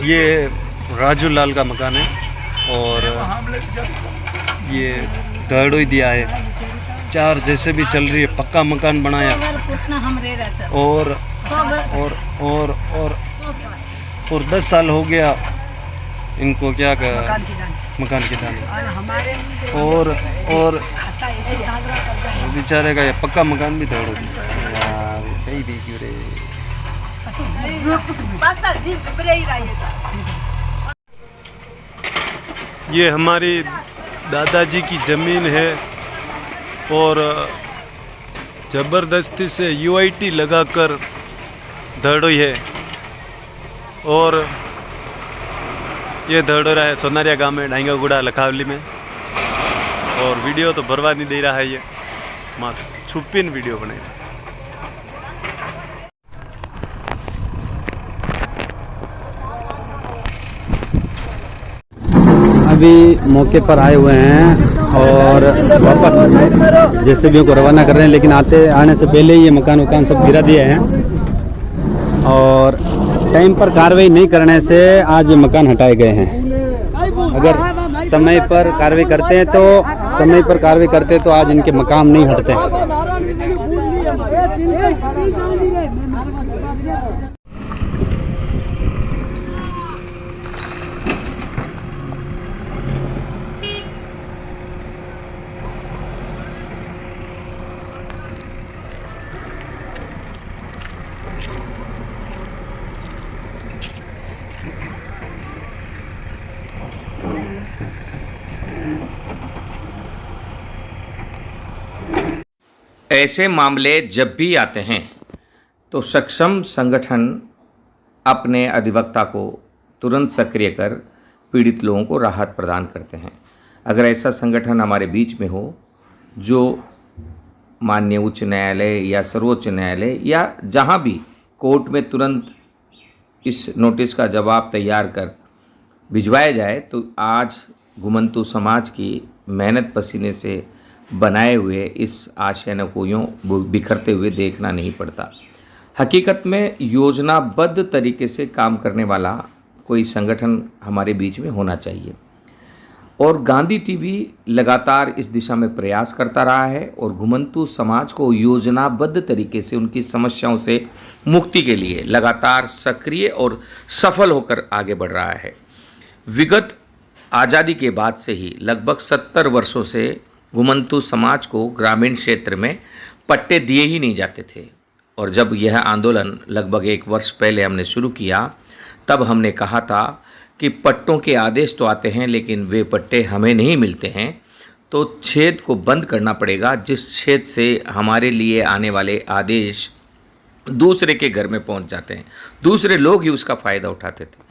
ये राजू लाल का मकान है और ये दहड़ोई दिया है, 4 जैसे भी चल रही है, पक्का मकान बनाया और 10 साल हो गया इनको क्या कर मकान की दानी और बेचारे का ये पक्का मकान भी दहड़ो यार, कहीं भी क्यों रे। ये हमारी दादाजी की ज़मीन है और ज़बरदस्ती से यूआईटी लगाकर दहड़ोई है और ये दहड़ोरा है सोनारिया गांव में, डांगागुड़ा लखावली में। और वीडियो तो बर्बाद नहीं दे रहा है, ये माँ छुपिन वीडियो बने। अभी मौके पर आए हुए हैं और वापस जेसीबी को रवाना कर रहे हैं, लेकिन आने से पहले ही ये मकान सब गिरा दिए हैं और टाइम पर कार्रवाई नहीं करने से आज ये मकान हटाए गए हैं। अगर समय पर कार्रवाई करते तो आज इनके मकान नहीं हटते। ऐसे मामले जब भी आते हैं तो सक्षम संगठन अपने अधिवक्ता को तुरंत सक्रिय कर पीड़ित लोगों को राहत प्रदान करते हैं। अगर ऐसा संगठन हमारे बीच में हो जो माननीय उच्च न्यायालय या सर्वोच्च न्यायालय या जहां भी कोर्ट में तुरंत इस नोटिस का जवाब तैयार कर भिजवाया जाए, तो आज घुमंतू समाज की मेहनत पसीने से बनाए हुए इस आशय को यूँ बिखरते हुए देखना नहीं पड़ता। हकीकत में योजनाबद्ध तरीके से काम करने वाला कोई संगठन हमारे बीच में होना चाहिए और गांधी टीवी लगातार इस दिशा में प्रयास करता रहा है और घुमंतू समाज को योजनाबद्ध तरीके से उनकी समस्याओं से मुक्ति के लिए लगातार सक्रिय और सफल होकर आगे बढ़ रहा है। विगत आज़ादी के बाद से ही लगभग 70 वर्षों से घुमंतू समाज को ग्रामीण क्षेत्र में पट्टे दिए ही नहीं जाते थे और जब यह आंदोलन लगभग 1 वर्ष पहले हमने शुरू किया, तब हमने कहा था कि पट्टों के आदेश तो आते हैं लेकिन वे पट्टे हमें नहीं मिलते हैं, तो छेद को बंद करना पड़ेगा जिस छेद से हमारे लिए आने वाले आदेश दूसरे के घर में पहुंच जाते हैं, दूसरे लोग ही उसका फ़ायदा उठाते थे।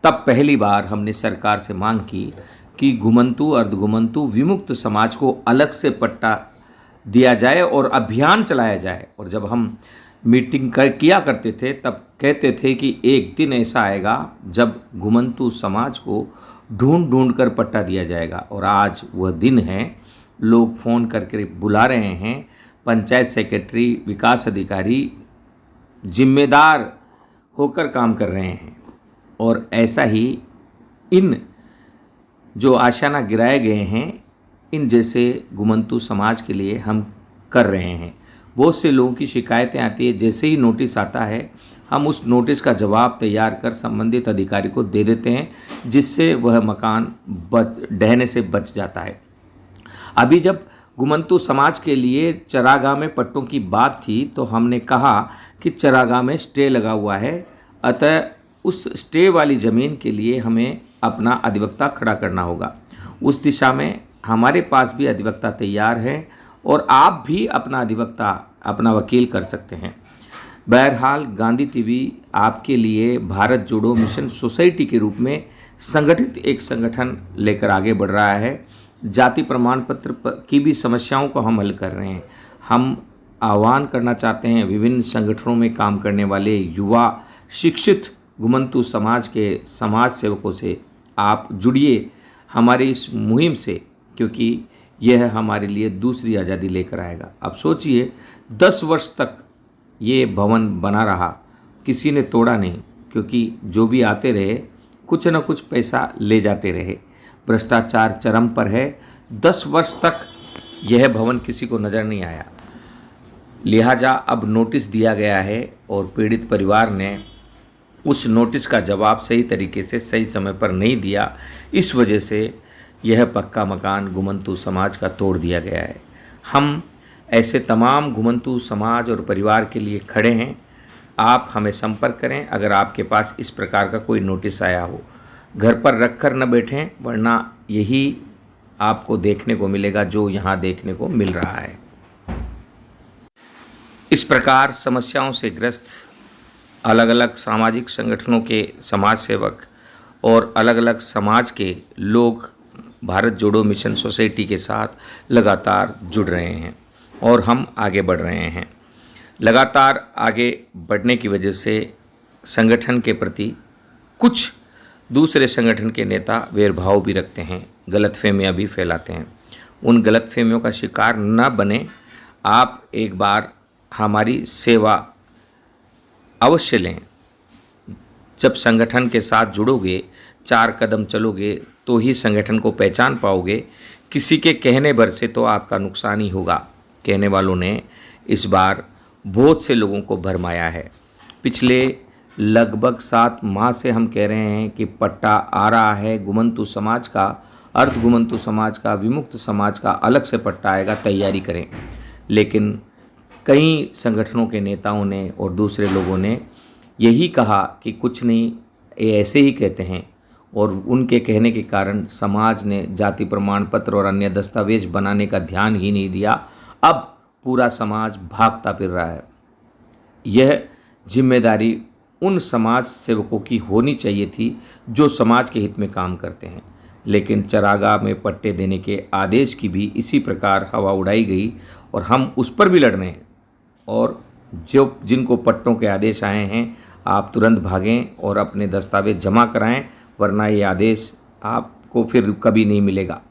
तब पहली बार हमने सरकार से मांग की कि घुमंतू अर्धघुमंतू विमुक्त समाज को अलग से पट्टा दिया जाए और अभियान चलाया जाए। और जब हम मीटिंग किया करते थे तब कहते थे कि एक दिन ऐसा आएगा जब घुमंतू समाज को ढूंढ कर पट्टा दिया जाएगा और आज वह दिन है। लोग फ़ोन करके बुला रहे हैं, पंचायत सेक्रेटरी, विकास अधिकारी जिम्मेदार होकर काम कर रहे हैं और ऐसा ही इन जो आशाना गिराए गए हैं इन जैसे घुमंतू समाज के लिए हम कर रहे हैं। बहुत से लोगों की शिकायतें आती है, जैसे ही नोटिस आता है हम उस नोटिस का जवाब तैयार कर संबंधित अधिकारी को दे देते हैं जिससे वह मकान ढहने से बच जाता है। अभी जब घुमंतू समाज के लिए चरागाह में पट्टों की बात थी तो हमने कहा कि चरागाह में स्टे लगा हुआ है, अतः उस स्टे वाली ज़मीन के लिए हमें अपना अधिवक्ता खड़ा करना होगा। उस दिशा में हमारे पास भी अधिवक्ता तैयार है और आप भी अपना अधिवक्ता, अपना वकील कर सकते हैं। बहरहाल गांधी टीवी आपके लिए भारत जोड़ो मिशन सोसाइटी के रूप में संगठित एक संगठन लेकर आगे बढ़ रहा है। जाति प्रमाण पत्र की भी समस्याओं को हम हल कर रहे हैं। हम आह्वान करना चाहते हैं विभिन्न संगठनों में काम करने वाले युवा शिक्षित घुमंतू समाज के समाज सेवकों से आप जुड़िए हमारी इस मुहिम से, क्योंकि यह हमारे लिए दूसरी आज़ादी लेकर आएगा। अब सोचिए 10 वर्ष तक ये भवन बना रहा, किसी ने तोड़ा नहीं, क्योंकि जो भी आते रहे कुछ न कुछ पैसा ले जाते रहे। भ्रष्टाचार चरम पर है। 10 वर्ष तक यह भवन किसी को नज़र नहीं आया। लिहाजा अब नोटिस दिया गया है और पीड़ित परिवार ने उस नोटिस का जवाब सही तरीके से सही समय पर नहीं दिया। इस वजह से यह पक्का मकान घुमंतू समाज का तोड़ दिया गया है। हम ऐसे तमाम घुमंतू समाज और परिवार के लिए खड़े हैं। आप हमें संपर्क करें अगर आपके पास इस प्रकार का कोई नोटिस आया हो। घर पर रख कर न बैठें, वरना यही आपको देखने को मिलेगा जो यहाँ देखने को मिल रहा है। इस प्रकार समस्याओं से ग्रस्त अलग अलग सामाजिक संगठनों के समाज सेवक और अलग अलग समाज के लोग भारत जोड़ो मिशन सोसाइटी के साथ लगातार जुड़ रहे हैं और हम आगे बढ़ रहे हैं। लगातार आगे बढ़ने की वजह से संगठन के प्रति कुछ दूसरे संगठन के नेता भेदभाव भी रखते हैं, गलतफहमियां भी फैलाते हैं। उन गलतफहमियों का शिकार न बने। आप एक बार हमारी सेवा अवश्य लें। जब संगठन के साथ जुड़ोगे, 4 कदम चलोगे तो ही संगठन को पहचान पाओगे। किसी के कहने भर से तो आपका नुकसान ही होगा। कहने वालों ने इस बार बहुत से लोगों को भरमाया है। पिछले लगभग 7 माह से हम कह रहे हैं कि पट्टा आ रहा है घुमंतू समाज का, अर्ध घुमंतू समाज का, विमुक्त समाज का अलग से पट्टा आएगा, तैयारी करें। लेकिन कई संगठनों के नेताओं ने और दूसरे लोगों ने यही कहा कि कुछ नहीं, ये ऐसे ही कहते हैं, और उनके कहने के कारण समाज ने जाति प्रमाण पत्र और अन्य दस्तावेज बनाने का ध्यान ही नहीं दिया। अब पूरा समाज भागता फिर रहा है। यह जिम्मेदारी उन समाज सेवकों की होनी चाहिए थी जो समाज के हित में काम करते हैं। लेकिन चरागाह में पट्टे देने के आदेश की भी इसी प्रकार हवा उड़ाई गई और हम उस पर भी लड़ रहे हैं। और जो जिनको पट्टों के आदेश आए हैं, आप तुरंत भागें और अपने दस्तावेज जमा कराएं, वरना ये आदेश आपको फिर कभी नहीं मिलेगा।